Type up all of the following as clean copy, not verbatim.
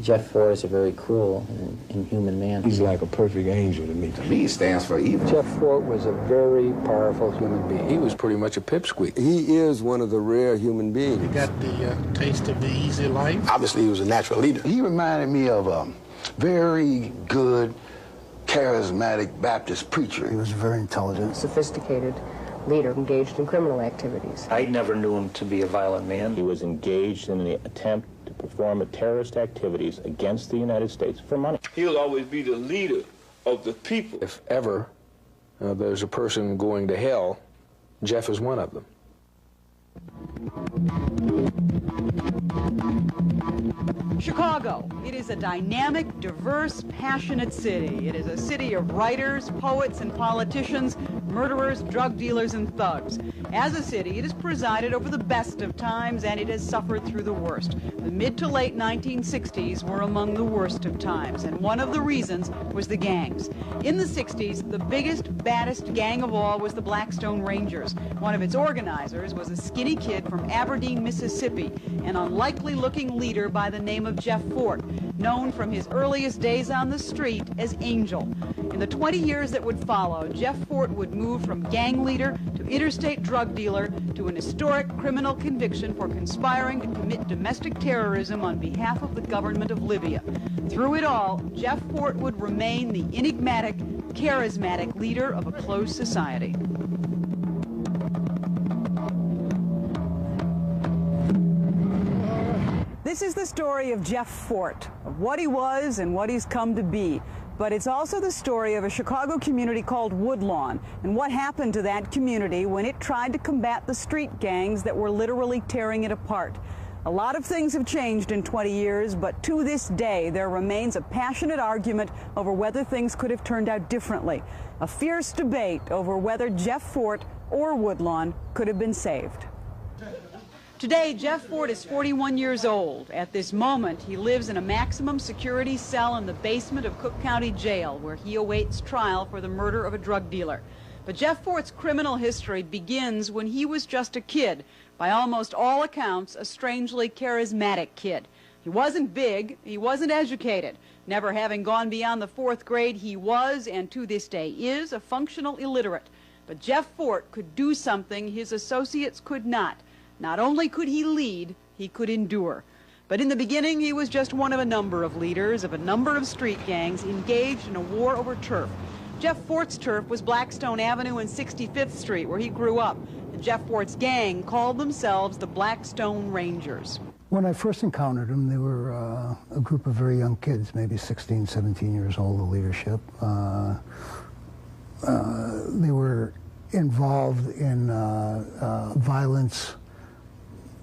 Jeff Fort is a very cruel and inhuman man. He's like a perfect angel to me. To me, it stands for evil. Jeff Fort was a very powerful human being. He was pretty much a pipsqueak. He is one of the rare human beings. He got the taste of the easy life. Obviously, he was a natural leader. He reminded me of a very good, charismatic Baptist preacher. He was very intelligent, sophisticated leader engaged in criminal activities. I never knew him to be a violent man. He was engaged in the attempt to perform terrorist activities against the United States for money. He'll always be the leader of the people. If ever there's a person going to hell, Jeff is one of them. Chicago. It is a dynamic, diverse, passionate city. It is a city of writers, poets, and politicians, murderers, drug dealers, and thugs. As a city, it has presided over the best of times, and it has suffered through the worst. The mid to late 1960s were among the worst of times, and one of the reasons was the gangs. In the 60s, the biggest, baddest gang of all was the Blackstone Rangers. One of its organizers was a skinny kid from Aberdeen, Mississippi, an unlikely-looking leader by the name of Jeff Fort, known from his earliest days on the street as Angel. In the 20 years that would follow, Jeff Fort would move from gang leader to interstate drug dealer to an historic criminal conviction for conspiring to commit domestic terrorism on behalf of the government of Libya. Through it all, Jeff Fort would remain the enigmatic, charismatic leader of a closed society. This is the story of Jeff Fort, of what he was and what he's come to be. But it's also the story of a Chicago community called Woodlawn and what happened to that community when it tried to combat the street gangs that were literally tearing it apart. A lot of things have changed in 20 years, but to this day there remains a passionate argument over whether things could have turned out differently. A fierce debate over whether Jeff Fort or Woodlawn could have been saved. Today, Jeff Fort is 41 years old. At this moment, he lives in a maximum security cell in the basement of Cook County Jail, where he awaits trial for the murder of a drug dealer. But Jeff Fort's criminal history begins when he was just a kid, by almost all accounts, a strangely charismatic kid. He wasn't big, he wasn't educated. Never having gone beyond the 4th grade, he was, and to this day is, a functional illiterate. But Jeff Fort could do something his associates could not. Not only could he lead, he could endure. But in the beginning, he was just one of a number of leaders of a number of street gangs engaged in a war over turf. Jeff Fort's turf was Blackstone Avenue and 65th Street, where he grew up. And Jeff Fort's gang called themselves the Blackstone Rangers. When I first encountered them, they were a group of very young kids, maybe 16, 17 years old, the leadership. They were involved in violence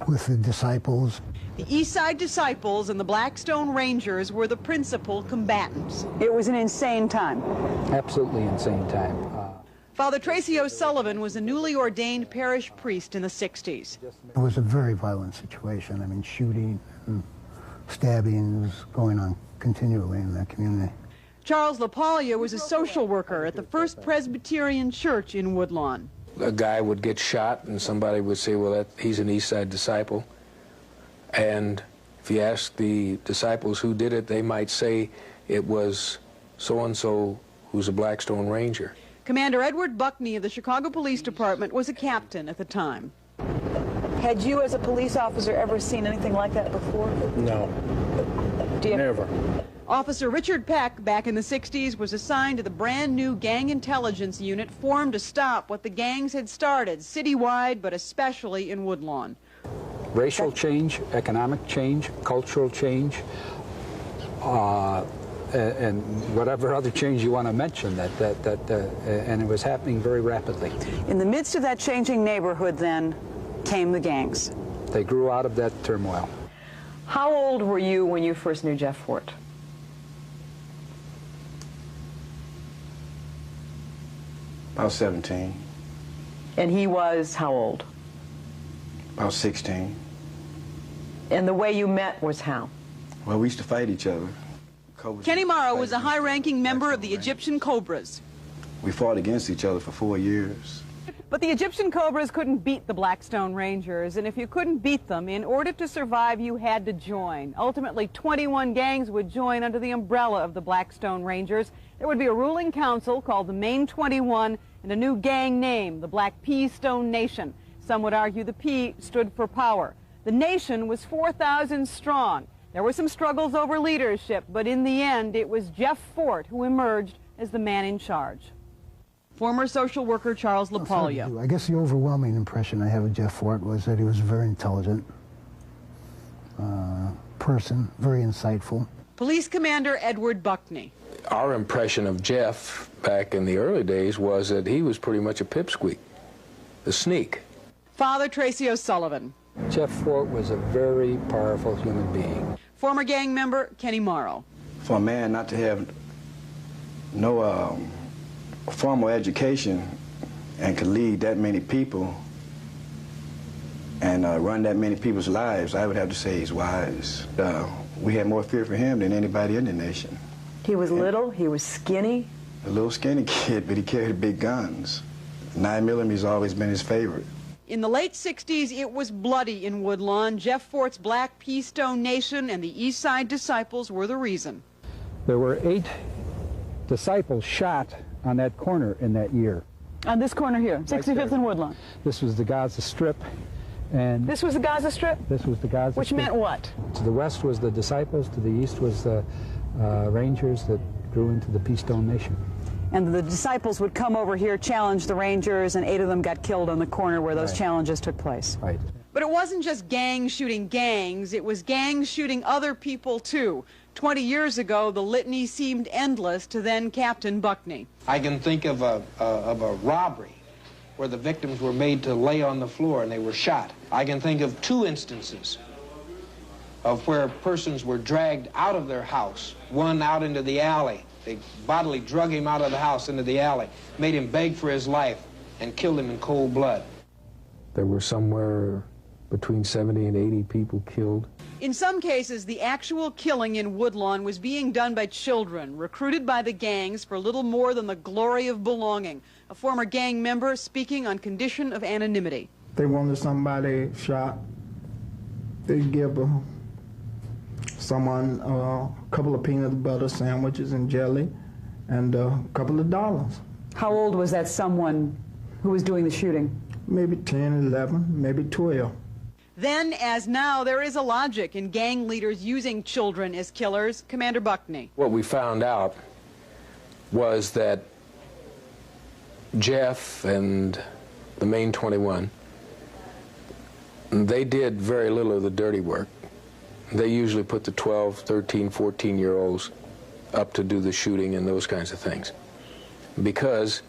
with the disciples. The East Side Disciples and the Blackstone Rangers were the principal combatants. It was an insane time. Absolutely insane time. Father Tracy O'Sullivan was a newly ordained parish priest in the 60s. It was a very violent situation. I mean, shooting and stabbings going on continually in that community. Charles LaPaglia was a social worker at the First Presbyterian Church in Woodlawn. A guy would get shot and somebody would say, well, he's an East Side disciple. And if you ask the disciples who did it, they might say it was so-and-so who's a Blackstone Ranger. Commander Edward Buckney of the Chicago Police Department was a captain at the time. Had you as a police officer ever seen anything like that before? No, never. Officer Richard Peck, back in the 60s, was assigned to the brand new gang intelligence unit formed to stop what the gangs had started citywide, but especially in Woodlawn. Racial change, economic change, cultural change, and whatever other change you want to mention, and it was happening very rapidly. In the midst of that changing neighborhood, then, came the gangs. They grew out of that turmoil. How old were you when you first knew Jeff Fort? About 17. And he was how old? About 16. And the way you met was how? Well, we used to fight each other. Kenny Morrow was a high-ranking member of the Egyptian Cobras. We fought against each other for 4 years. But the Egyptian Cobras couldn't beat the Blackstone Rangers, and if you couldn't beat them, in order to survive, you had to join. Ultimately, 21 gangs would join under the umbrella of the Blackstone Rangers. There would be a ruling council called the Main 21 and a new gang name, the Black P Stone Nation. Some would argue the P stood for power. The nation was 4,000 strong. There were some struggles over leadership, but in the end, it was Jeff Fort who emerged as the man in charge. Former social worker Charles LaPaglia. I guess the overwhelming impression I have of Jeff Fort was that he was a very intelligent person, very insightful. Police Commander Edward Buckney. Our impression of Jeff back in the early days was that he was pretty much a pipsqueak, a sneak. Father Tracy O'Sullivan. Jeff Fort was a very powerful human being. Former gang member Kenny Morrow. For a man not to have no formal education and could lead that many people and run that many people's lives, I would have to say he's wise. We had more fear for him than anybody in the nation. He was little, he was skinny. A little skinny kid, but he carried big guns. 9mm's always been his favorite. In the late 60s, it was bloody in Woodlawn. Jeff Fort's Black P Stone Nation and the East Side Disciples were the reason. There were 8 disciples shot on that corner in that year. On this corner here, 65th and Woodlawn. This was the Gaza Strip. And this was the Gaza Strip? This was the Gaza Which Strip. Meant what? To the west was the disciples, to the east was the Rangers that grew into the P Stone Nation. And the disciples would come over here, challenge the Rangers, and 8 of them got killed on the corner where those challenges took place. Right. But it wasn't just gangs shooting gangs, it was gangs shooting other people too. 20 years ago, the litany seemed endless to then Captain Buckney. I can think of a robbery where the victims were made to lay on the floor and they were shot. I can think of 2 instances of where persons were dragged out of their house, one out into the alley. They bodily drug him out of the house into the alley, made him beg for his life, and killed him in cold blood. There were somewhere between 70 and 80 people killed. In some cases, the actual killing in Woodlawn was being done by children, recruited by the gangs for little more than the glory of belonging. A former gang member speaking on condition of anonymity. They wanted somebody shot. They'd give someone a couple of peanut butter sandwiches and jelly and a couple of dollars. How old was that someone who was doing the shooting? Maybe 10, 11, maybe 12. Then, as now, there is a logic in gang leaders using children as killers. Commander Buckney. What we found out was that Jeff and the Main 21, they did very little of the dirty work. They usually put the 12, 13, 14-year-olds up to do the shooting and those kinds of things, because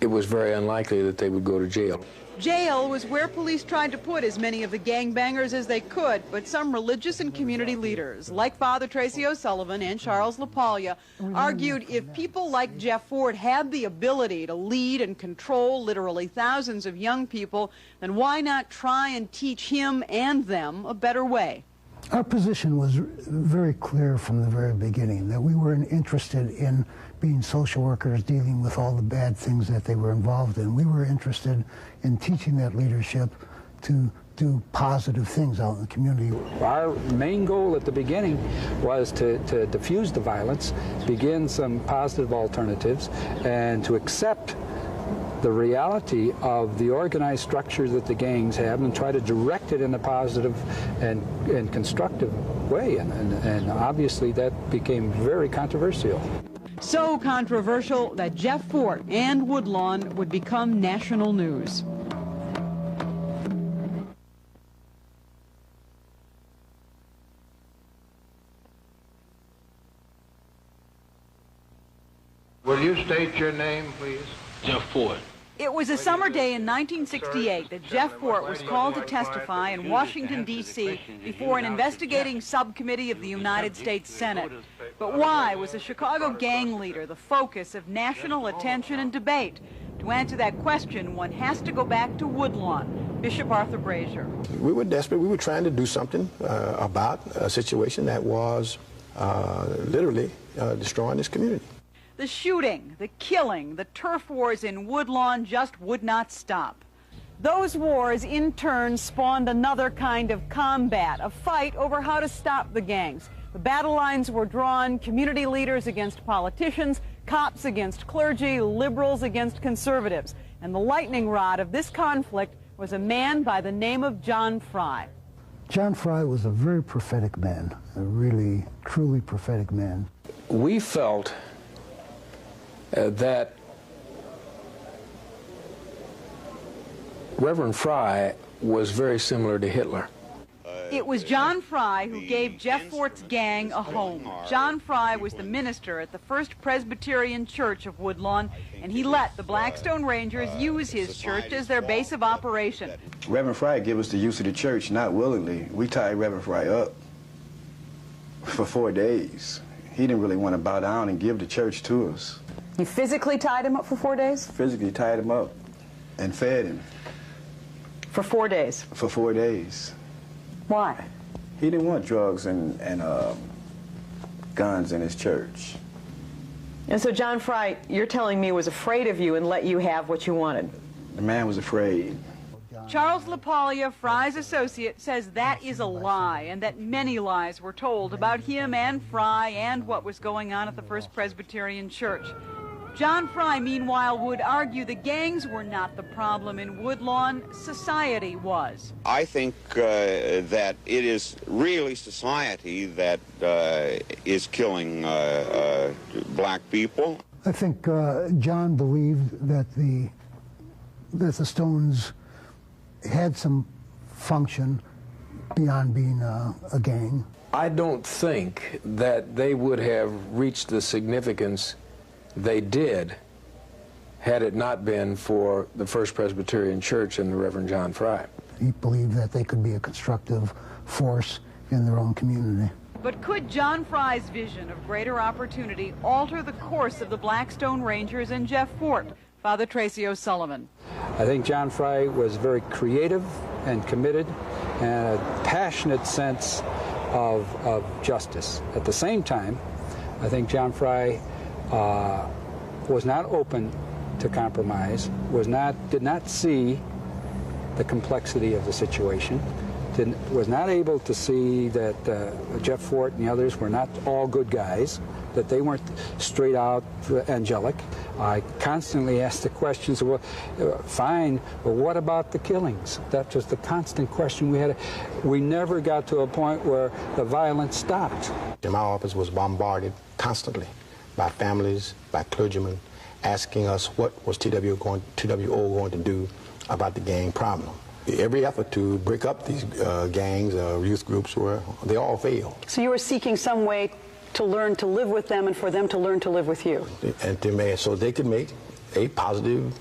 it was very unlikely that they would go to jail. Jail was where police tried to put as many of the gangbangers as they could, but some religious and community leaders, like Father Tracy O'Sullivan and Charles LaPaglia, argued if people like Jeff Fort had the ability to lead and control literally thousands of young people, then why not try and teach him and them a better way? Our position was very clear from the very beginning, that we weren't interested in being social workers dealing with all the bad things that they were involved in. We were interested in teaching that leadership to do positive things out in the community. Our main goal at the beginning was to diffuse the violence, begin some positive alternatives, and to accept the reality of the organized structure that the gangs have and try to direct it in a positive and constructive way. And obviously that became very controversial. So controversial that Jeff Fort and Woodlawn would become national news. Will you state your name, please? Jeff Fort. It was a summer day in 1968 that Jeff Fort was called to testify in Washington, D.C. before an investigating subcommittee of the United States Senate. But why was a Chicago gang leader the focus of national attention and debate? To answer that question, one has to go back to Woodlawn. Bishop Arthur Brazier. We were desperate. We were trying to do something about a situation that was literally destroying this community. The The shooting, the killing, the turf wars in Woodlawn just would not stop. Those wars, in turn, spawned another kind of combat, a fight over how to stop the gangs. The battle lines were drawn, community leaders against politicians, cops against clergy, liberals against conservatives. And the lightning rod of this conflict was a man by the name of John Fry. John Fry was a very prophetic man, a really, truly prophetic man. We felt that Reverend Fry was very similar to Hitler. It was John Fry who gave Jeff Fort's gang a home. John Fry was the minister at the First Presbyterian Church of Woodlawn, and he let the Blackstone Rangers use his church as their base of operation. Reverend Fry gave us the use of the church, not willingly. We tied Reverend Fry up for 4 days. He didn't really want to bow down and give the church to us. You physically tied him up for 4 days? Physically tied him up and fed him. For 4 days? For 4 days. Why? He didn't want drugs and guns in his church. And so John Fry, you're telling me, was afraid of you and let you have what you wanted? The man was afraid. Charles LaPaglia, Fry's associate, says that is a lie and that many lies were told about him and Fry and what was going on at the First Presbyterian Church. John Fry, meanwhile, would argue the gangs were not the problem in Woodlawn, society was. I think that it is really society that is killing black people. I think John believed that the Stones had some function beyond being a gang. I don't think that they would have reached the significance they did had it not been for the First Presbyterian Church and the Reverend John Fry. He believed that they could be a constructive force in their own community. But could John Fry's vision of greater opportunity alter the course of the Blackstone Rangers and Jeff Fort? Father Tracy O'Sullivan. I think John Fry was very creative and committed and a passionate sense of justice. At the same time, I think John Fry was not open to compromise, did not see the complexity of the situation, was not able to see that Jeff Fort and the others were not all good guys, that they weren't straight out angelic. I constantly asked the questions, well, fine, but what about the killings? That was the constant question we had. We never got to a point where the violence stopped. My office was bombarded constantly by families, by clergymen, asking us what was TWO going to do about the gang problem. Every effort to break up these gangs, youth groups, they all failed. So you were seeking some way to learn to live with them and for them to learn to live with you? And so they could make a positive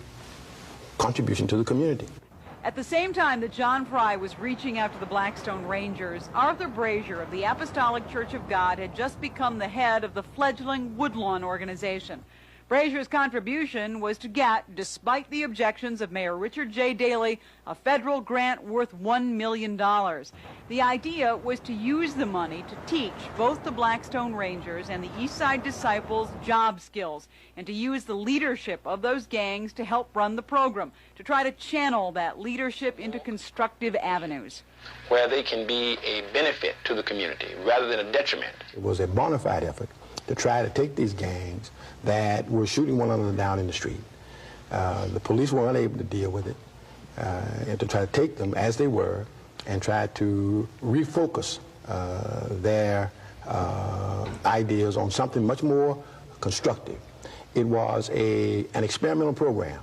contribution to the community. At the same time that John Fry was reaching out to the Blackstone Rangers, Arthur Brazier of the Apostolic Church of God had just become the head of the fledgling Woodlawn organization. Brazier's contribution was to get, despite the objections of Mayor Richard J. Daley, a federal grant worth $1 million. The idea was to use the money to teach both the Blackstone Rangers and the Eastside Disciples job skills, and to use the leadership of those gangs to help run the program, to try to channel that leadership into constructive avenues, where they can be a benefit to the community rather than a detriment. It was a bona fide effort to try to take these gangs that were shooting one another down in the street. The police were unable to deal with it, and to try to take them as they were and try to refocus their ideas on something much more constructive. It was an experimental program.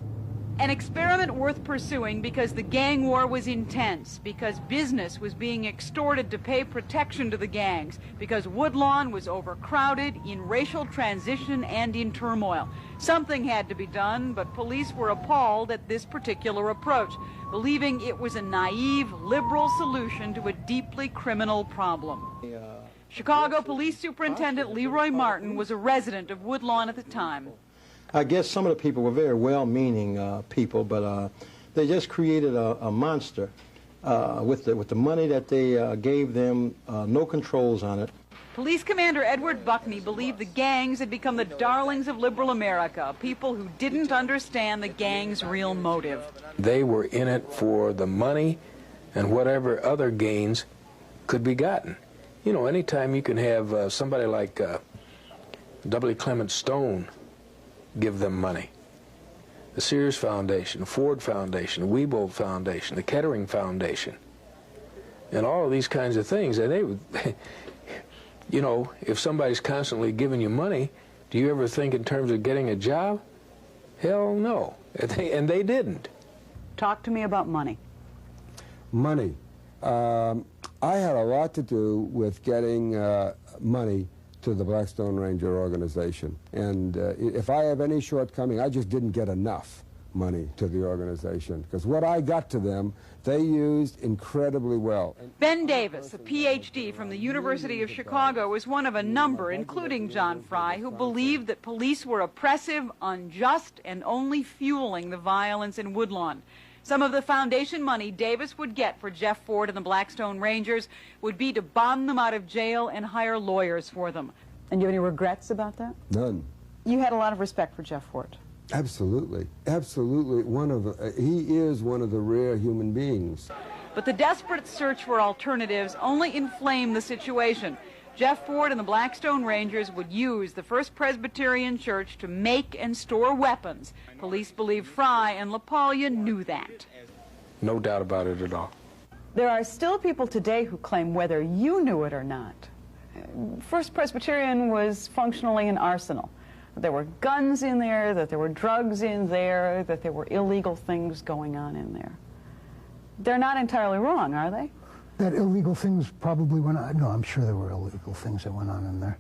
An experiment worth pursuing because the gang war was intense, because business was being extorted to pay protection to the gangs, because Woodlawn was overcrowded, in racial transition, and in turmoil. Something had to be done, but police were appalled at this particular approach, believing it was a naive, liberal solution to a deeply criminal problem. Chicago Police Superintendent Leroy Martin was a resident of Woodlawn at the time. I guess some of the people were very well-meaning people, but they just created a monster with the money that they gave them, no controls on it. Police Commander Edward Buckney believed the gangs had become the darlings of liberal America, people who didn't understand the gangs' real motive. They were in it for the money and whatever other gains could be gotten. You know, anytime you can have somebody like W. Clement Stone give them money, the Sears Foundation, the Ford Foundation, the Weibold Foundation, the Kettering Foundation, and all of these kinds of things, and they would... You know, if somebody's constantly giving you money, do you ever think in terms of getting a job? Hell no. And they didn't. Talk to me about money. Money. I had a lot to do with getting money to the Blackstone Ranger organization. And if I have any shortcoming, I just didn't get enough money to the organization. Because what I got to them, they used incredibly well. Ben Davis, a Ph.D. from the University of Chicago, was one of a number, including John Fry, who believed that police were oppressive, unjust, and only fueling the violence in Woodlawn. Some of the foundation money Davis would get for Jeff Fort and the Blackstone Rangers would be to bond them out of jail and hire lawyers for them. And do you have any regrets about that? None. You had a lot of respect for Jeff Fort. Absolutely. Absolutely. He is one of the rare human beings. But the desperate search for alternatives only inflamed the situation. Jeff Fort and the Blackstone Rangers would use the First Presbyterian Church to make and store weapons. Police believe Fry and LaPaglia knew that. No doubt about it at all. There are still people today who claim, whether you knew it or not, First Presbyterian was functionally an arsenal. There were guns in there, that there were drugs in there, that there were illegal things going on in there. They're not entirely wrong, are they? That illegal things probably went on. No, I'm sure there were illegal things that went on in there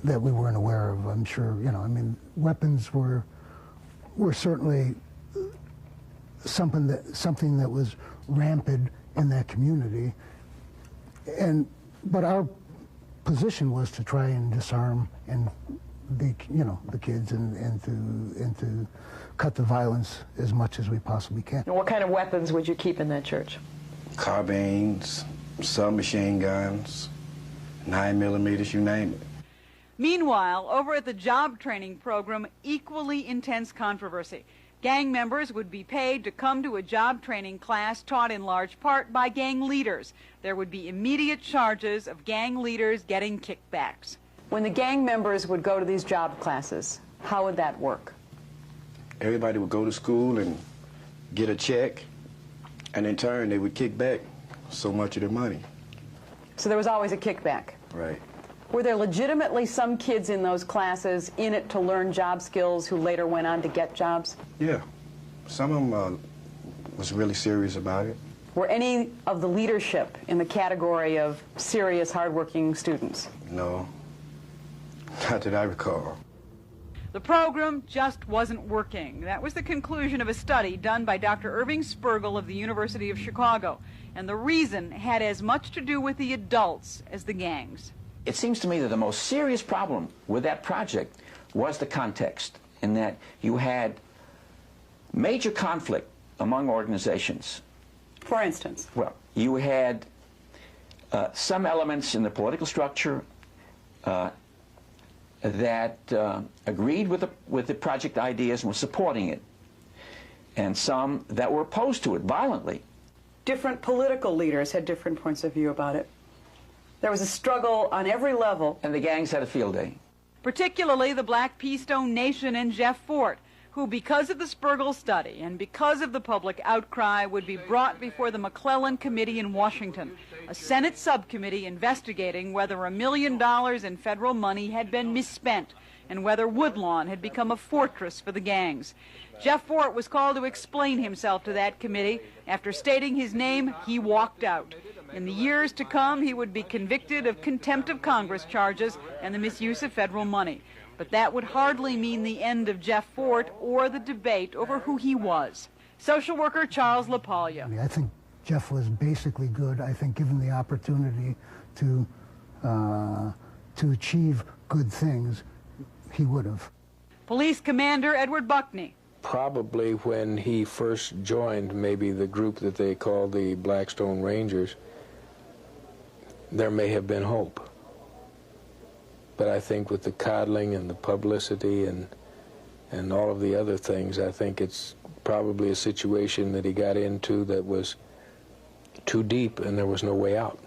that we weren't aware of. I'm sure, you know, I mean, weapons were certainly something that was rampant in that community. But our position was to try and disarm and the kids and to cut the violence as much as we possibly can. And what kind of weapons would you keep in that church? Carbines, submachine guns, 9mm, you name it. Meanwhile, over at the job training program, equally intense controversy. Gang members would be paid to come to a job training class taught in large part by gang leaders. There would be immediate charges of gang leaders getting kickbacks. When the gang members would go to these job classes, how would that work? Everybody would go to school and get a check, and in turn they would kick back so much of their money. So there was always a kickback. Right. Were there legitimately some kids in those classes in it to learn job skills who later went on to get jobs? Yeah. Some of them was really serious about it. Were any of the leadership in the category of serious, hardworking students? No. Not that I recall. The program just wasn't working. That was the conclusion of a study done by Dr. Irving Spergel of the University of Chicago. And the reason had as much to do with the adults as the gangs. It seems to me that the most serious problem with that project was the context, in that you had major conflict among organizations. For instance? Well, you had some elements in the political structure that agreed with the project ideas and were supporting it, and some that were opposed to it violently. Different political leaders had different points of view about it. There was a struggle on every level. And the gangs had a field day. Particularly the Black Pea Stone Nation and Jeff Fort, who, because of the Spergel study and because of the public outcry, would be brought before the McClellan Committee in Washington, a Senate subcommittee investigating whether $1 million in federal money had been misspent and whether Woodlawn had become a fortress for the gangs. Jeff Fort was called to explain himself to that committee. After stating his name, he walked out. In the years to come, he would be convicted of contempt of Congress charges and the misuse of federal money. But that would hardly mean the end of Jeff Fort or the debate over who he was. Social worker Charles LaPaglia. I think Jeff was basically good. I think given the opportunity to achieve good things, he would have. Police Commander Edward Buckney. probably when he first joined maybe the group that they called the Blackstone Rangers, there may have been hope. But I think with the coddling and the publicity and all of the other things, I think it's probably a situation that he got into that was too deep and there was no way out.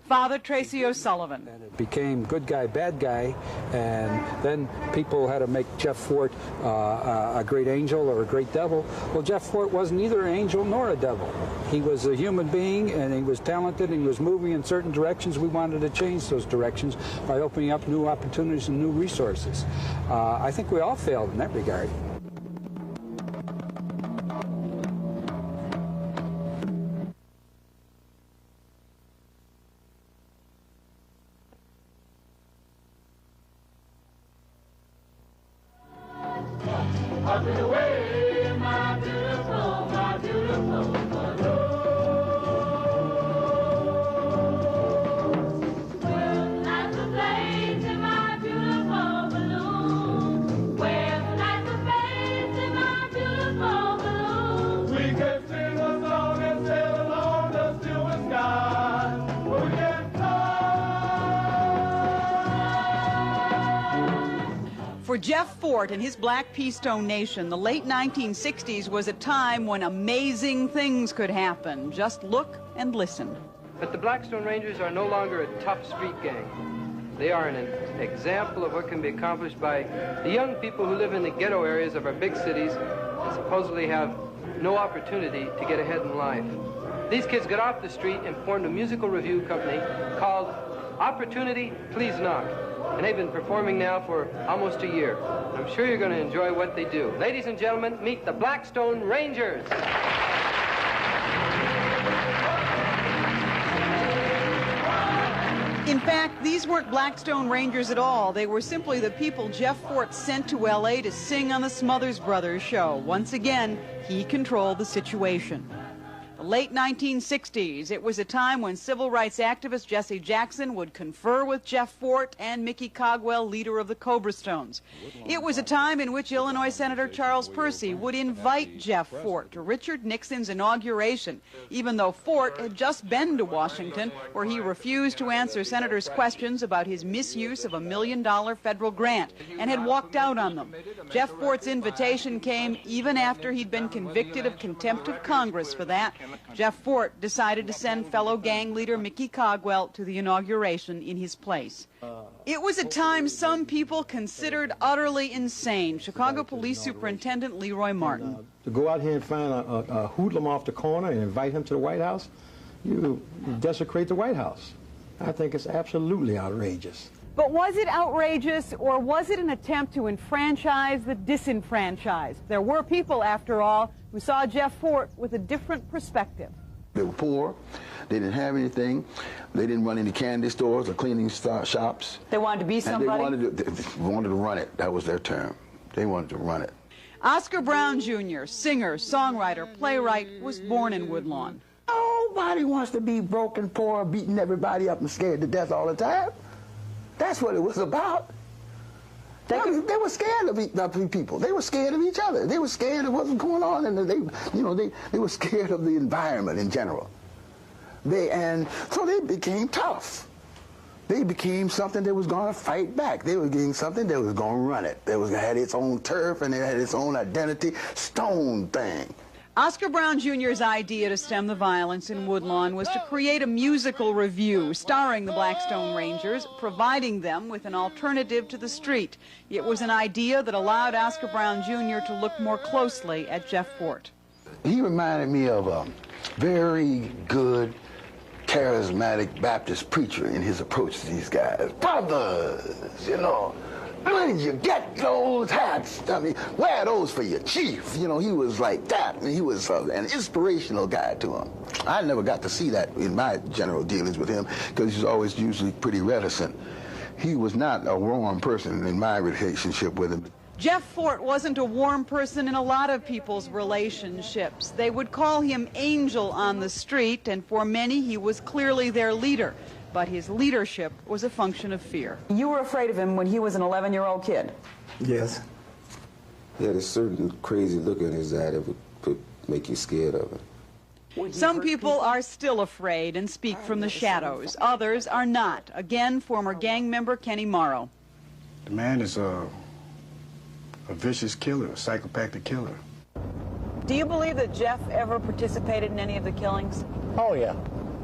Father Tracy O'Sullivan. It became good guy, bad guy, and then people had to make Jeff Fort a great angel or a great devil. Well, Jeff Fort wasn't either an angel nor a devil. He was a human being, and he was talented, and he was moving in certain directions. We wanted to change those directions by opening up new opportunities and new resources. I think we all failed in that regard. For Jeff Fort and his Black Peastone Nation, the late 1960s was a time when amazing things could happen. Just look and listen. But the Blackstone Rangers are no longer a tough street gang. They are an example of what can be accomplished by the young people who live in the ghetto areas of our big cities and supposedly have no opportunity to get ahead in life. These kids got off the street and formed a musical revue company called Opportunity, Please Knock. And they've been performing now for almost a year. I'm sure you're going to enjoy what they do. Ladies and gentlemen, meet the Blackstone Rangers. In fact, these weren't Blackstone Rangers at all. They were simply the people Jeff Fort sent to L.A. to sing on the Smothers Brothers show. Once again, he controlled the situation. The late 1960s, it was a time when civil rights activist Jesse Jackson would confer with Jeff Fort and Mickey Cogwell, leader of the Cobra Stones. It was a time in which Illinois Senator Charles Percy would invite Jeff Fort to Richard Nixon's inauguration, even though Fort had just been to Washington, where he refused to answer senators' questions about his misuse of $1 million federal grant and had walked out on them. Jeff Fort's invitation came even after he'd been convicted of contempt of Congress for that. Jeff Fort decided to send fellow gang leader Mickey Cogwell to the inauguration in his place. It was a time some people considered utterly insane. Chicago Police Superintendent Leroy Martin. To go out here and find a hoodlum off the corner and invite him to the White House, you desecrate the White House. I think it's absolutely outrageous. But was it outrageous, or was it an attempt to enfranchise the disenfranchised? There were people, after all, who saw Jeff Fort with a different perspective. They were poor. They didn't have anything. They didn't run any candy stores or cleaning shops. They wanted to be somebody? And they wanted to run it. That was their term. They wanted to run it. Oscar Brown Jr., singer, songwriter, playwright, was born in Woodlawn. Nobody wants to be broken, poor, beating everybody up and scared to death all the time. That's what it was about. They were scared of people. They were scared of each other. They were scared of what was going on, and they were scared of the environment in general. And so they became tough. They became something that was going to fight back. They were getting something that was going to run it. That had its own turf and it had its own identity, stone thing. Oscar Brown Jr.'s idea to stem the violence in Woodlawn was to create a musical revue starring the Blackstone Rangers, providing them with an alternative to the street. It was an idea that allowed Oscar Brown Jr. to look more closely at Jeff Fort. He reminded me of a very good, charismatic Baptist preacher in his approach to these guys. Brothers, where did you get those hats? I mean, wear those for your chief. He was like that. And he was an inspirational guy to him. I never got to see that in my general dealings with him because he was always usually pretty reticent. He was not a warm person in my relationship with him. Jeff Fort wasn't a warm person in a lot of people's relationships. They would call him Angel on the street, and for many, he was clearly their leader. But his leadership was a function of fear. You were afraid of him when he was an 11-year-old kid? Yes. He had a certain crazy look in his eye that would make you scared of him. Some people are still afraid and speak from the shadows. Others are not. Again, former gang member Kenny Morrow. The man is a vicious killer, a psychopathic killer. Do you believe that Jeff ever participated in any of the killings? Oh, yeah.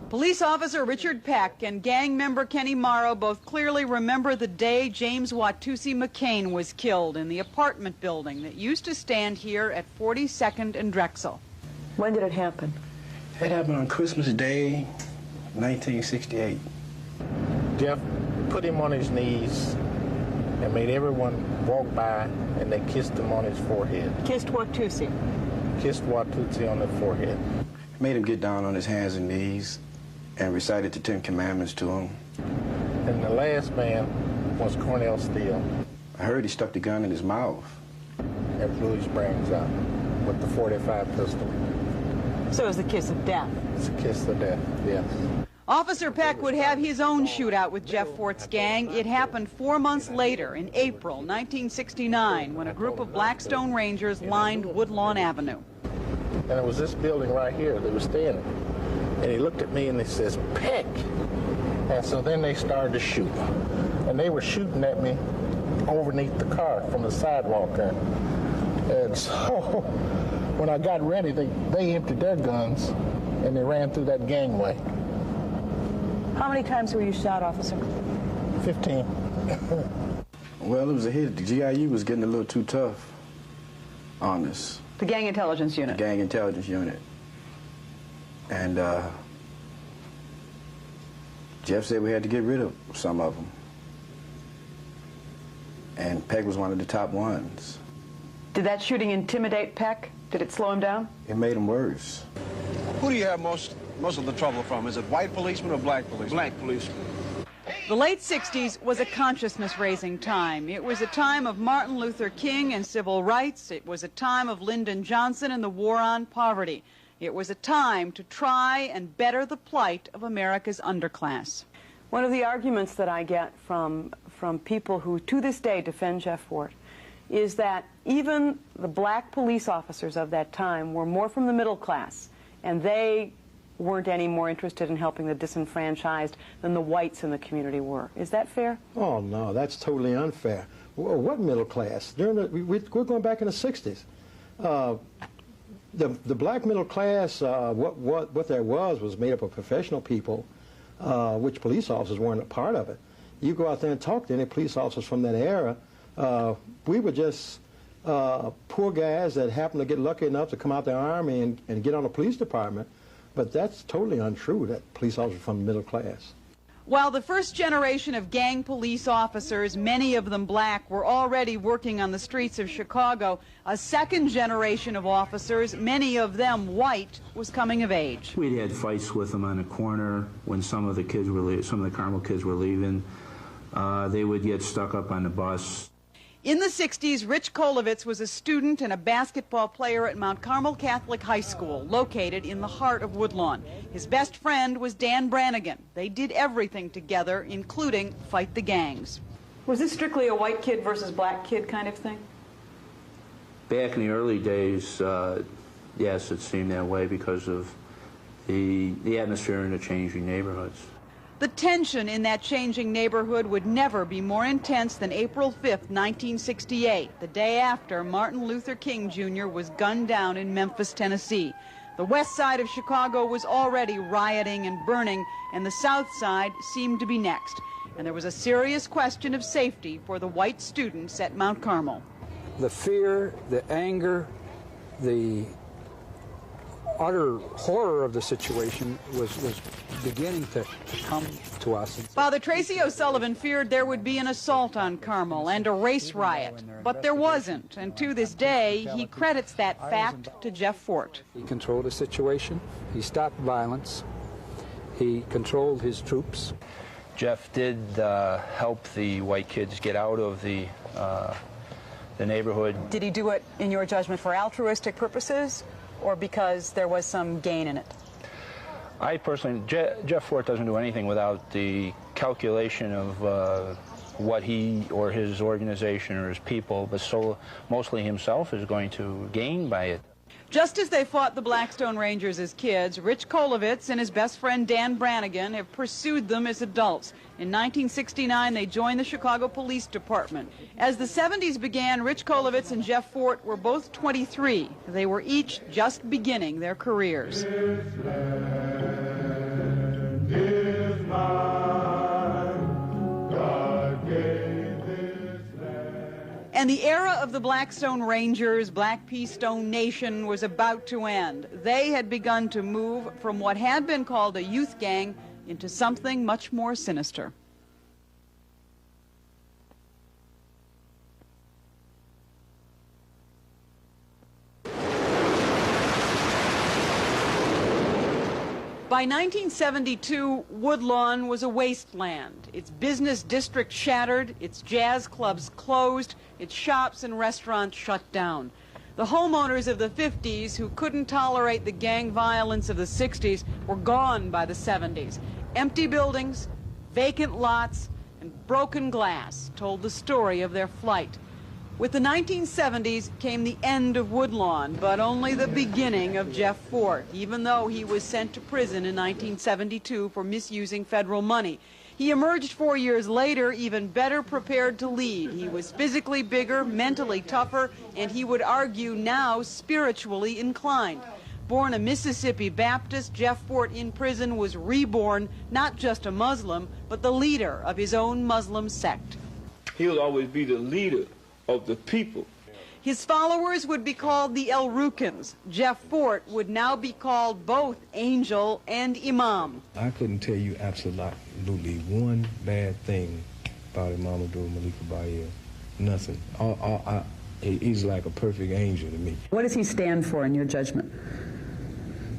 Police officer Richard Peck and gang member Kenny Morrow both clearly remember the day James Watusi McCain was killed in the apartment building that used to stand here at 42nd and Drexel. When did it happen? It happened on Christmas Day, 1968. Jeff put him on his knees and made everyone walk by, and they kissed him on his forehead. Kissed Watusi? Kissed Watusi on the forehead. Made him get down on his hands and knees and recited the 10 Commandments to him. And the last man was Cornell Steele. I heard he stuck the gun in his mouth. And blew his brains out with the .45 pistol. So it was the kiss of death? It's a kiss of death, yes. Officer Peck would have his own shootout with Jeff Fort's gang. It happened 4 months later, in April 1969, when a group of Blackstone Rangers lined Woodlawn Avenue. And it was this building right here they were standing. And he looked at me and he says, Peck. And so then they started to shoot. And they were shooting at me underneath the car from the sidewalk there. And so when I got ready, they emptied their guns and they ran through that gangway. How many times were you shot, officer? 15. Well, it was a hit. The GIU was getting a little too tough on us. The Gang Intelligence Unit? The Gang Intelligence Unit. And Jeff said we had to get rid of some of them. And Peck was one of the top ones. Did that shooting intimidate Peck? Did it slow him down? It made him worse. Who do you have most of the trouble from? Is it white policemen or black policemen? Black policemen. The late 60s was a consciousness-raising time. It was a time of Martin Luther King and civil rights. It was a time of Lyndon Johnson and the war on poverty. It was a time to try and better the plight of America's underclass. One of the arguments that I get from people who to this day defend Jeff Fort is that even the black police officers of that time were more from the middle class, and they weren't any more interested in helping the disenfranchised than the whites in the community were. Is that fair? Oh, no, that's totally unfair. What middle class? We're going back in the 60s. The black middle class, what there was made up of professional people, which police officers weren't a part of it. You go out there and talk to any police officers from that era, we were just poor guys that happened to get lucky enough to come out the Army and get on the police department. But that's totally untrue, that police officers from the middle class. While the first generation of gang police officers, many of them black, were already working on the streets of Chicago, a second generation of officers, many of them white, was coming of age. We'd had fights with them on the corner when some of the Carmel kids were leaving. They would get stuck up on the bus. In the 60s, Rich Kolovitz was a student and a basketball player at Mount Carmel Catholic High School, located in the heart of Woodlawn. His best friend was Dan Brannigan. They did everything together, including fight the gangs. Was this strictly a white kid versus black kid kind of thing? Back in the early days, yes, it seemed that way because of the atmosphere in the changing neighborhoods. The tension in that changing neighborhood would never be more intense than April 5th, 1968, the day after Martin Luther King Jr. was gunned down in Memphis, Tennessee. The west side of Chicago was already rioting and burning, and the south side seemed to be next. And there was a serious question of safety for the white students at Mount Carmel. The fear, the anger, the utter horror of the situation was beginning to come to us. Father Tracy O'Sullivan feared there would be an assault on Carmel and a race riot, but there wasn't, and to this day he credits that fact to Jeff Fort. He controlled the situation, he stopped violence, he controlled his troops. Jeff did help the white kids get out of the neighborhood. Did he do it, in your judgment, for altruistic purposes, or because there was some gain in it? I personally, Jeff Fort doesn't do anything without the calculation of what he or his organization or his people, but mostly himself, is going to gain by it. Just as they fought the Blackstone Rangers as kids, Rich Kolovitz and his best friend Dan Brannigan have pursued them as adults. In 1969, they joined the Chicago Police Department. As the 70s began, Rich Kolovitz and Jeff Fort were both 23. They were each just beginning their careers. And the era of the Blackstone Rangers, Black Pea Stone Nation, was about to end. They had begun to move from what had been called a youth gang into something much more sinister. By 1972, Woodlawn was a wasteland. Its business district shattered, its jazz clubs closed, its shops and restaurants shut down. The homeowners of the 50s, who couldn't tolerate the gang violence of the 60s, were gone by the 70s. Empty buildings, vacant lots, and broken glass told the story of their flight. With the 1970s came the end of Woodlawn, but only the beginning of Jeff Fort, even though he was sent to prison in 1972 for misusing federal money. He emerged 4 years later, even better prepared to lead. He was physically bigger, mentally tougher, and he would argue now spiritually inclined. Born a Mississippi Baptist, Jeff Fort in prison was reborn, not just a Muslim, but the leader of his own Muslim sect. He'll always be the leader of the people. His followers would be called the El Rukns. Jeff Fort would now be called both Angel and Imam. I couldn't tell you absolutely one bad thing about Imam Abdullah Malik Ka'bah. Nothing. He's like a perfect angel to me. What does he stand for in your judgment?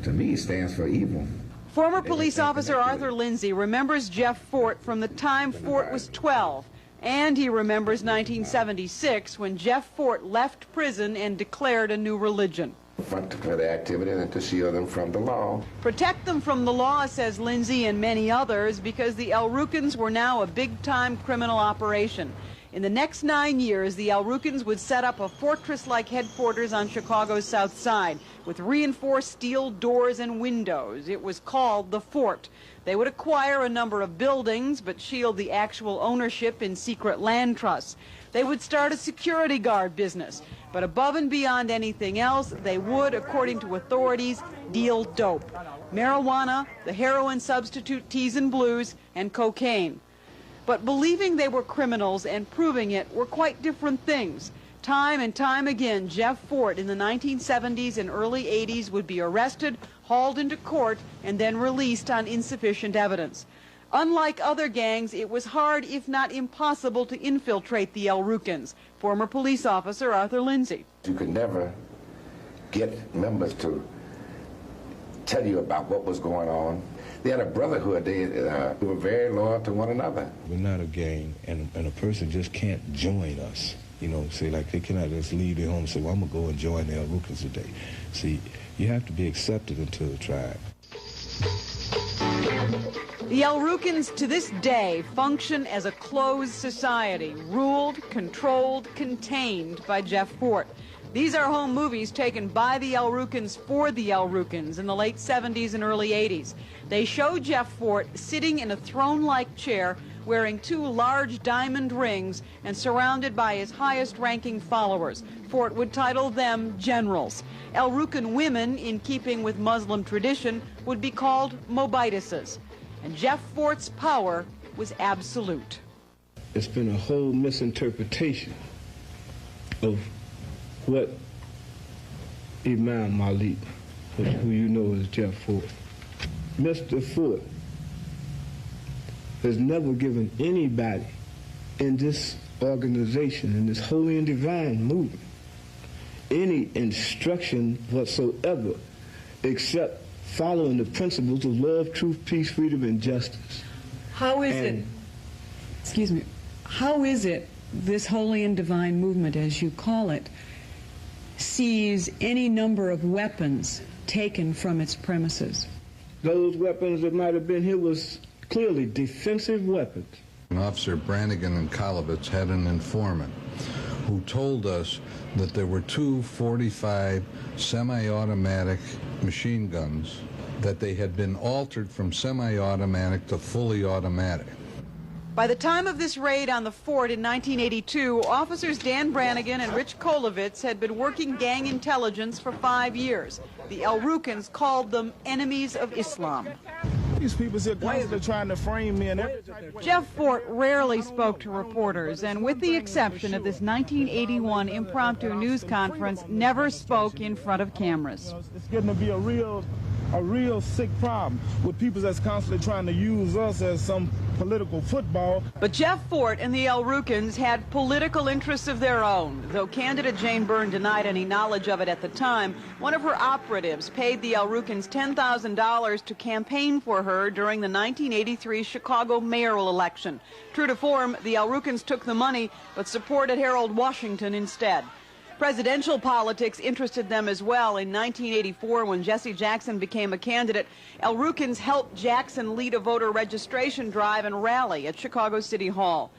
To me, he stands for evil. Former police officer Arthur Lindsay remembers Jeff Fort from the time Fort was 12. And he remembers 1976 when Jeff Fort left prison and declared a new religion. For the activity and to shield them from the law. Protect them from the law, says Lindsay and many others, because the El Rukns were now a big-time criminal operation. In the next 9 years, the El Rukns would set up a fortress-like headquarters on Chicago's South Side with reinforced steel doors and windows. It was called the Fort. They would acquire a number of buildings, but shield the actual ownership in secret land trusts. They would start a security guard business. But above and beyond anything else, they would, according to authorities, deal dope. Marijuana, the heroin substitute teas and blues, and cocaine. But believing they were criminals and proving it were quite different things. Time and time again, Jeff Fort in the 1970s and early 80s would be arrested, hauled into court, and then released on insufficient evidence. Unlike other gangs, it was hard, if not impossible, to infiltrate the El Rukns. Former police officer Arthur Lindsay. You could never get members to tell you about what was going on. They had a brotherhood. They were very loyal to one another. We're not a gang, and a person just can't join us. You know, say like they cannot just leave their home and say, well, I'm going to go and join the El Rukns today. See, you have to be accepted into the tribe. The El Rukns to this day function as a closed society, ruled, controlled, contained by Jeff Fort. These are home movies taken by the El Rukns for the El Rukns in the late 70s and early 80s. They show Jeff Fort sitting in a throne-like chair, wearing 2 large diamond rings and surrounded by his highest-ranking followers. Fort would title them generals. El Rukn women, in keeping with Muslim tradition, would be called mobitises. And Jeff Fort's power was absolute. It's been a whole misinterpretation of what Imam Malik, who you know as Jeff Fort. Mr. Fort has never given anybody in this organization, in this holy and divine movement, any instruction whatsoever except following the principles of love, truth, peace, freedom, and justice. How is it this holy and divine movement, as you call it, sees any number of weapons taken from its premises? Those weapons that might have been here was clearly defensive weapons. Officer Brannigan and Kolovitz had an informant who told us that there were two 45 semi-automatic machine guns, that they had been altered from semi-automatic to fully automatic. By the time of this raid on the fort in 1982, officers Dan Brannigan and Rich Kolovitz had been working gang intelligence for 5 years. The El Rukns called them enemies of Islam. These people are constantly trying to frame me. And Jeff Fort rarely spoke to reporters, and with the exception of this 1981 impromptu news conference, never spoke in front of cameras. It's getting to be a real sick problem with people that's constantly trying to use us as some political football. But Jeff Fort and the El Rukns had political interests of their own. Though candidate Jane Byrne denied any knowledge of it at the time, one of her operatives paid the El Rukns $10,000 to campaign for her during the 1983 Chicago mayoral election. True to form, the El Rukns took the money but supported Harold Washington instead. Presidential politics interested them as well. In 1984, when Jesse Jackson became a candidate, El Rukns helped Jackson lead a voter registration drive and rally at Chicago City Hall.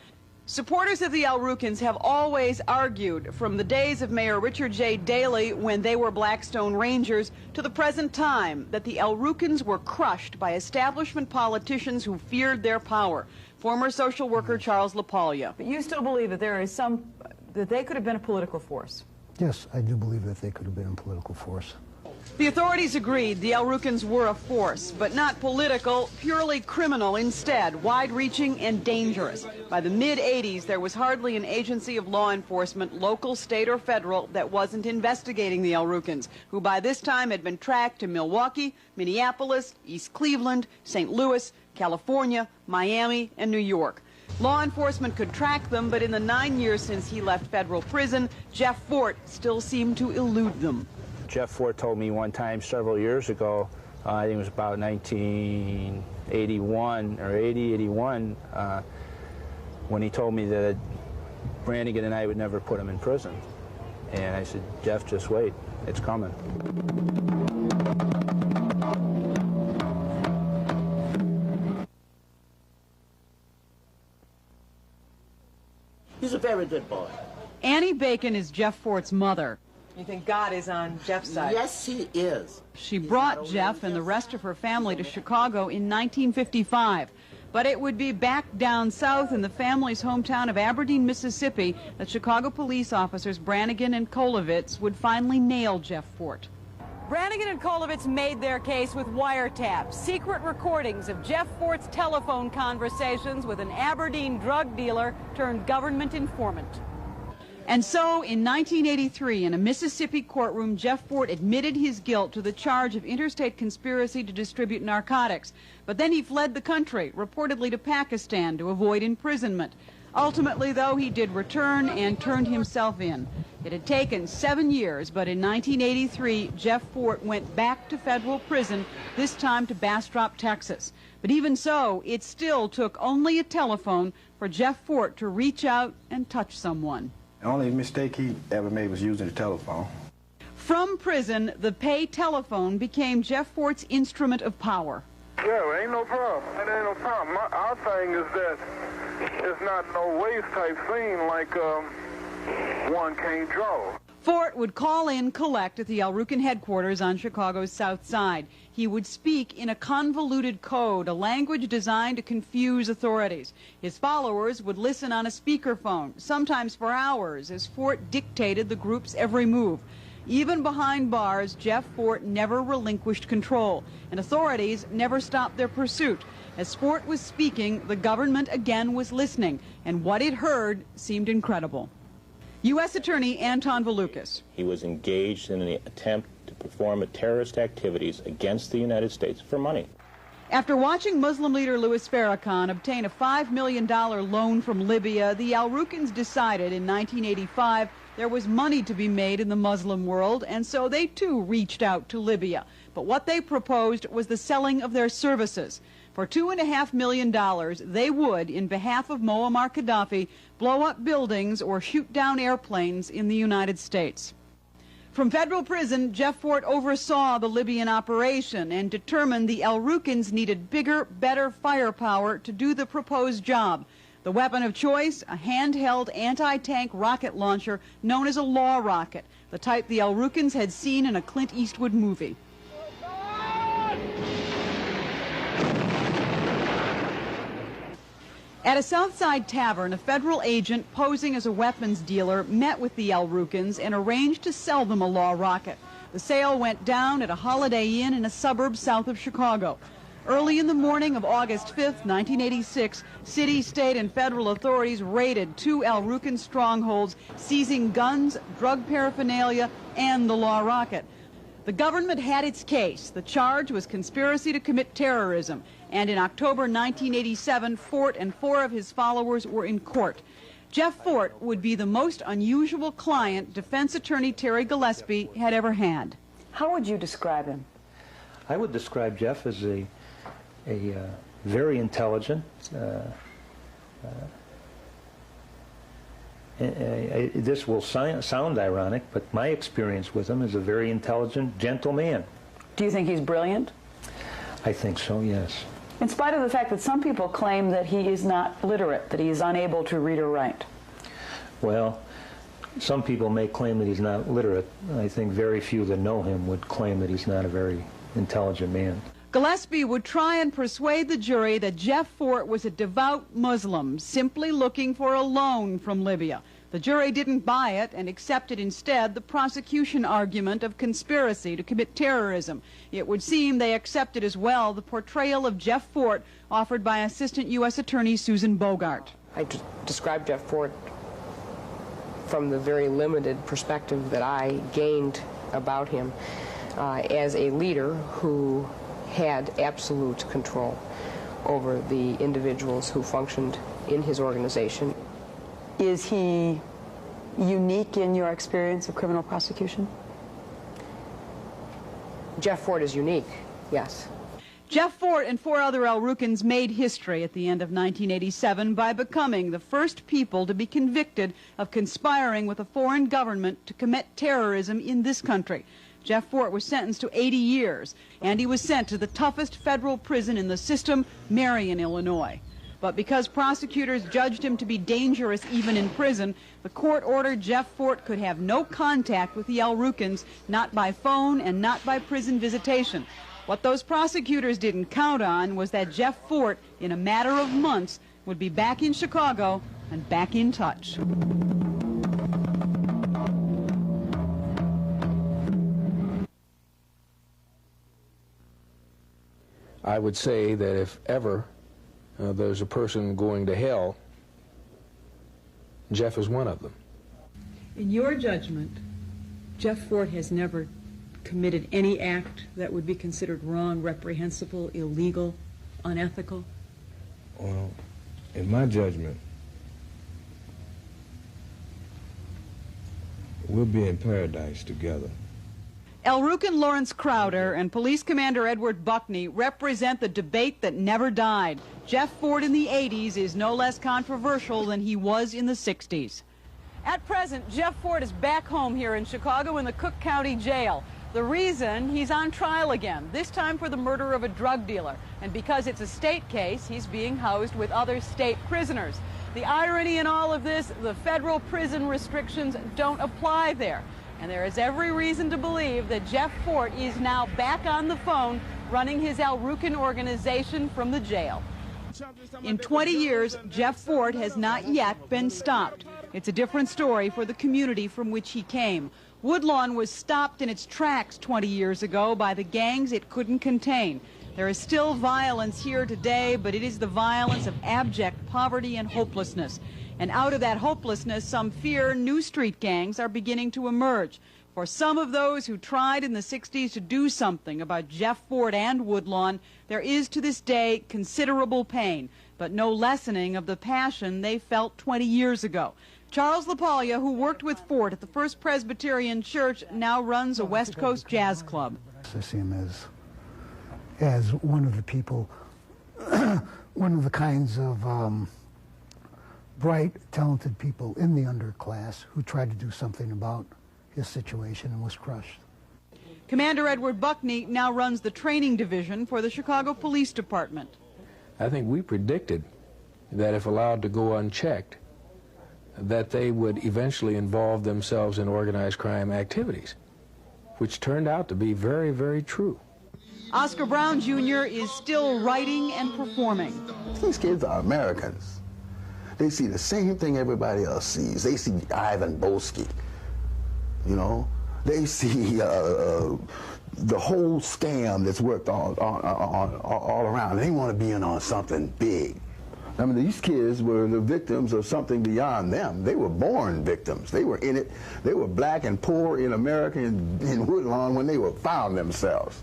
Supporters of the El Rukns have always argued, from the days of Mayor Richard J. Daley, when they were Blackstone Rangers, to the present time, that the El Rukns were crushed by establishment politicians who feared their power. Former social worker Charles LaPaglia. But you still believe that there is that they could have been a political force? Yes, I do believe that they could have been a political force. The authorities agreed the El Rukns were a force, but not political, purely criminal instead, wide-reaching and dangerous. By the mid-'80s, there was hardly an agency of law enforcement, local, state, or federal, that wasn't investigating the El Rukns, who by this time had been tracked to Milwaukee, Minneapolis, East Cleveland, St. Louis, California, Miami, and New York. Law enforcement could track them, but in the 9 years since he left federal prison, Jeff Fort still seemed to elude them. Jeff Fort told me one time several years ago, I think it was about 1981 or 81, when he told me that Brannigan and I would never put him in prison. And I said, Jeff, just wait, it's coming. He's a very good boy. Annie Bacon is Jeff Fort's mother. You think God is on Jeff's side? Yes, he is. She brought Jeff and the rest of her family to Chicago in 1955. But it would be back down south in the family's hometown of Aberdeen, Mississippi, that Chicago police officers Brannigan and Kolovitz would finally nail Jeff Fort. Brannigan and Kolovitz made their case with wiretaps, secret recordings of Jeff Fort's telephone conversations with an Aberdeen drug dealer turned government informant. And so, in 1983, in a Mississippi courtroom, Jeff Fort admitted his guilt to the charge of interstate conspiracy to distribute narcotics. But then he fled the country, reportedly to Pakistan, to avoid imprisonment. Ultimately, though, he did return and turned himself in. It had taken 7 years, but in 1983, Jeff Fort went back to federal prison, this time to Bastrop, Texas. But even so, it still took only a telephone for Jeff Fort to reach out and touch someone. The only mistake he ever made was using the telephone. From prison, the pay telephone became Jeff Fort's instrument of power. Yeah, ain't no problem. It ain't no problem. Our thing is that it's not no waste type thing like one can't draw. Fort would call in, collect at the El Rukn headquarters on Chicago's South Side. He would speak in a convoluted code, a language designed to confuse authorities. His followers would listen on a speakerphone, sometimes for hours, as Fort dictated the group's every move. Even behind bars, Jeff Fort never relinquished control, and authorities never stopped their pursuit. As Fort was speaking, the government again was listening, and what it heard seemed incredible. U.S. Attorney Anton Valukas. He was engaged in an attempt to perform terrorist activities against the United States for money. After watching Muslim leader Louis Farrakhan obtain a $5 million loan from Libya, the El Rukns decided in 1985 there was money to be made in the Muslim world, and so they too reached out to Libya. But what they proposed was the selling of their services. For $2.5 million, they would, in behalf of Muammar Gaddafi, blow up buildings or shoot down airplanes in the United States. From federal prison, Jeff Fort oversaw the Libyan operation and determined the El Rukns needed bigger, better firepower to do the proposed job. The weapon of choice, a handheld anti-tank rocket launcher known as a law rocket, the type the El Rukns had seen in a Clint Eastwood movie. At a Southside tavern, a federal agent posing as a weapons dealer met with the El Rukns and arranged to sell them a law rocket. The sale went down at a Holiday Inn in a suburb south of Chicago. Early in the morning of August 5th, 1986, city, state, and federal authorities raided 2 El Rukn strongholds, seizing guns, drug paraphernalia, and the law rocket. The government had its case. The charge was conspiracy to commit terrorism. And in October 1987, Fort and 4 of his followers were in court. Jeff Fort would be the most unusual client defense attorney Terry Gillespie had ever had. How would you describe him? I would describe Jeff as a very intelligent, this will sound ironic, but my experience with him is a very intelligent, gentle man. Do you think he's brilliant? I think so, yes. In spite of the fact that some people claim that he is not literate, that he is unable to read or write. Well, some people may claim that he's not literate. I think very few that know him would claim that he's not a very intelligent man. Gillespie would try and persuade the jury that Jeff Fort was a devout Muslim simply looking for a loan from Libya. The jury didn't buy it and accepted instead the prosecution argument of conspiracy to commit terrorism. It would seem they accepted as well the portrayal of Jeff Fort offered by Assistant U.S. Attorney Susan Bogart. I described Jeff Fort from the very limited perspective that I gained about him as a leader who had absolute control over the individuals who functioned in his organization. Is he unique in your experience of criminal prosecution? Jeff Fort is unique, yes. Jeff Fort and 4 other El Rukns made history at the end of 1987 by becoming the first people to be convicted of conspiring with a foreign government to commit terrorism in this country. Jeff Fort was sentenced to 80 years, and he was sent to the toughest federal prison in the system, Marion, Illinois. But because prosecutors judged him to be dangerous even in prison, the court ordered Jeff Fort could have no contact with the El Rukns, not by phone and not by prison visitation. What those prosecutors didn't count on was that Jeff Fort, in a matter of months, would be back in Chicago and back in touch. I would say that if ever there's a person going to hell, Jeff is one of them. In your judgment, Jeff Fort has never committed any act that would be considered wrong, reprehensible, illegal, unethical? Well, in my judgment, we'll be in paradise together. El Rukn Lawrence Crowder and Police Commander Edward Buckney represent the debate that never died. Jeff Fort in the 80s is no less controversial than he was in the 60s. At present, Jeff Fort is back home here in Chicago in the Cook County Jail. The reason, he's on trial again, this time for the murder of a drug dealer. And because it's a state case, he's being housed with other state prisoners. The irony in all of this, the federal prison restrictions don't apply there. And there is every reason to believe that Jeff Fort is now back on the phone running his El Rukn organization from the jail. In 20 years, Jeff Fort has not yet been stopped. It's a different story for the community from which he came. Woodlawn was stopped in its tracks 20 years ago by the gangs it couldn't contain. There is still violence here today, but it is the violence of abject poverty and hopelessness. And out of that hopelessness, some fear new street gangs are beginning to emerge. For some of those who tried in the 60s to do something about Jeff Fort and Woodlawn, there is to this day considerable pain, but no lessening of the passion they felt 20 years ago. Charles LaPaglia, who worked with Fort at the First Presbyterian Church, now runs a West Coast jazz club. I see him as one of the people, one of the kinds of bright, talented people in the underclass who tried to do something about his situation and was crushed. Commander Edward Buckney now runs the training division for the Chicago Police Department. I think we predicted that if allowed to go unchecked, that they would eventually involve themselves in organized crime activities, which turned out to be very, very true. Oscar Brown Jr. is still writing and performing. These kids are Americans. They see the same thing everybody else sees. They see Ivan Boesky, you know. They see the whole scam that's worked all around. They want to be in on something big. I mean, these kids were the victims of something beyond them. They were born victims. They were in it. They were black and poor in America in Woodlawn when they were found themselves.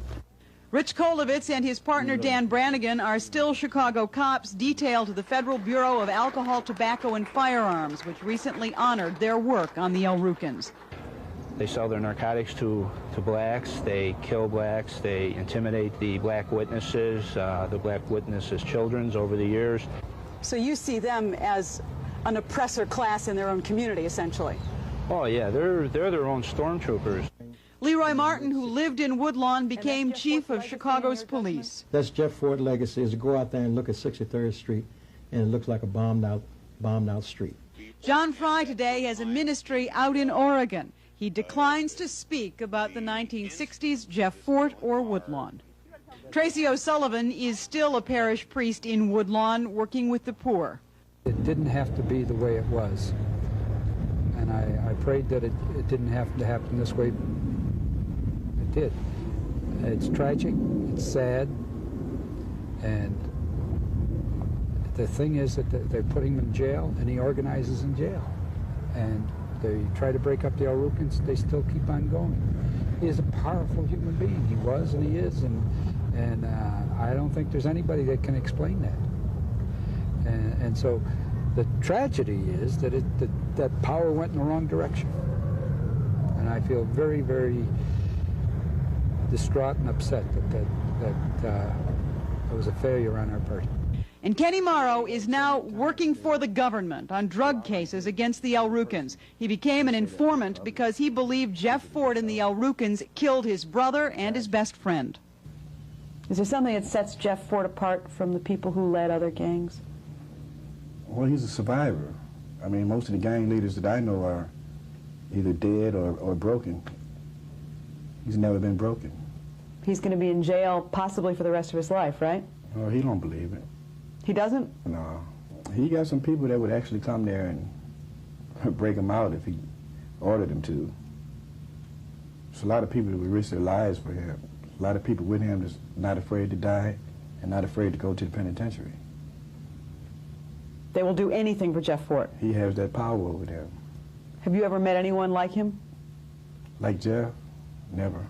Rich Kolovitz and his partner Dan Brannigan are still Chicago cops detailed to the Federal Bureau of Alcohol, Tobacco, and Firearms, which recently honored their work on the El Rukns. They sell their narcotics to blacks, they kill blacks, they intimidate the black witnesses children over the years. So you see them as an oppressor class in their own community, essentially? Oh yeah, they're their own stormtroopers. Leroy Martin, who lived in Woodlawn, became chief of Chicago's police. That's Jeff Fort legacy, is to go out there and look at 63rd Street, and it looks like a bombed out street. John Fry today has a ministry out in Oregon. He declines to speak about the 1960s Jeff Fort or Woodlawn. Tracy O'Sullivan is still a parish priest in Woodlawn, working with the poor. It didn't have to be the way it was. And I prayed that it didn't have to happen this way. It did. It's tragic, it's sad, and the thing is that they're putting him in jail, and he organizes in jail. And they try to break up the El Rukns, they still keep on going. He is a powerful human being. He was and he is, and I don't think there's anybody that can explain that. And so the tragedy is that that power went in the wrong direction. And I feel very, very distraught and upset that it was a failure on our part. And Kenny Morrow is now working for the government on drug cases against the El Rukns. He became an informant because he believed Jeff Fort and the El Rukns killed his brother and his best friend. Is there something that sets Jeff Fort apart from the people who led other gangs? Well, he's a survivor. I mean, most of the gang leaders that I know are either dead or broken. He's never been broken. He's going to be in jail possibly for the rest of his life, right? Oh, he don't believe it. He doesn't? No. He got some people that would actually come there and break him out if he ordered them to. There's a lot of people that would risk their lives for him. A lot of people with him that's not afraid to die and not afraid to go to the penitentiary. They will do anything for Jeff Fort. He has that power over them. Have you ever met anyone like him? Like Jeff? Never.